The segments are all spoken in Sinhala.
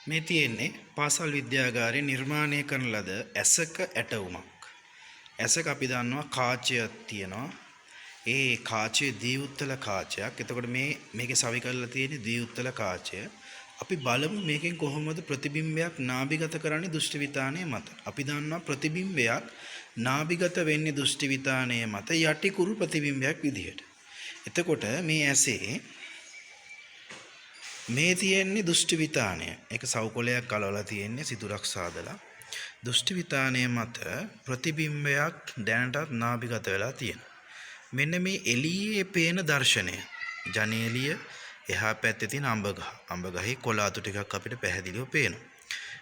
මේ තියෙන්නේ පාසල් විද්‍යාගාරයේ නිර්මාණය කරන ලද ඇසක ඇටවුමක්. ඇසක අපි දන්නවා කාචයක් තියෙනවා. ඒ කාචය දීඋත්තල කාචයක්. එතකොට මේකේ සවි කරලා තියෙන්නේ දීඋත්තල කාචය. අපි බලමු මේකෙන් කොහොමද ප්‍රතිබිම්බයක් නාභිගත කරන්නේ දෘෂ්ටිවිතානයේ මත. අපි දන්නවා ප්‍රතිබිම්බයක් නාභිගත වෙන්නේ දෘෂ්ටිවිතානයේ මත යටිකුරු ප්‍රතිබිම්බයක් විදිහට. එතකොට මේ ඇසේ මේ තියෙන්නේ දෘෂ්ටිවිතානය. ඒක සවුකොලයක් කලවලා තියෙන්නේ සිදුරක් සාදලා. දෘෂ්ටිවිතානය මත ප්‍රතිබිම්බයක් දැනටත් නාභිගත වෙලා තියෙනවා. මෙන්න මේ එළියේ පේන දර්ශනය. ජනේලිය එහා පැත්තේ තියෙන අඹ ගහේ කොළ අතු ටිකක් අපිට පැහැදිලිව පේනවා.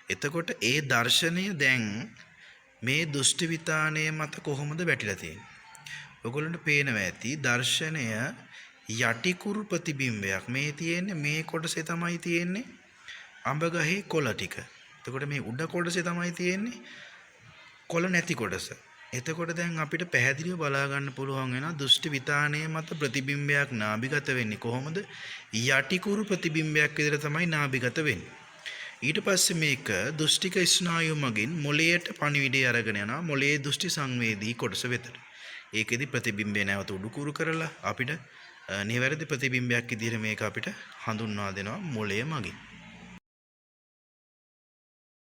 එතකොට ඒ දර්ශනය දැන් මේ දෘෂ්ටිවිතානය මත කොහොමද වැටිලා තියෙන්නේ? ඔයගොල්ලන්ට පේනවා ඇති දර්ශනය යටිකුරු ප්‍රතිබිම්බයක්. මේ තියෙන්නේ මේ කොටසේ තමයි තියෙන්නේ අඹ ගහේ කොළ ටික. එතකොට මේ උඩ කොටසේ තමයි තියෙන්නේ කොළ නැති කොටස. එතකොට දැන් අපිට පැහැදිලිව බලා ගන්න පුළුවන් වෙනවා දෘෂ්ටිවිතානයේ මත ප්‍රතිබිම්බයක් නාභිගත වෙන්නේ කොහොමද? යටිකුරු ප්‍රතිබිම්බයක් විදිහට තමයි නාභිගත වෙන්නේ. ඊට පස්සේ මේක දෘෂ්ටික ස්නායු මගින් මොළයට පණිවිඩය අරගෙන යනවා මොළයේ දෘෂ්ටි සංවේදී කොටස වෙතට. ඒකෙදි ප්‍රතිබිම්බය නැවත උඩුකුරු කරලා අපිට නිවැරදි ප්‍රතිබිම්බයක් විදිහට මේක අපිට හඳුන්වා දෙනවා මොළය මගින්.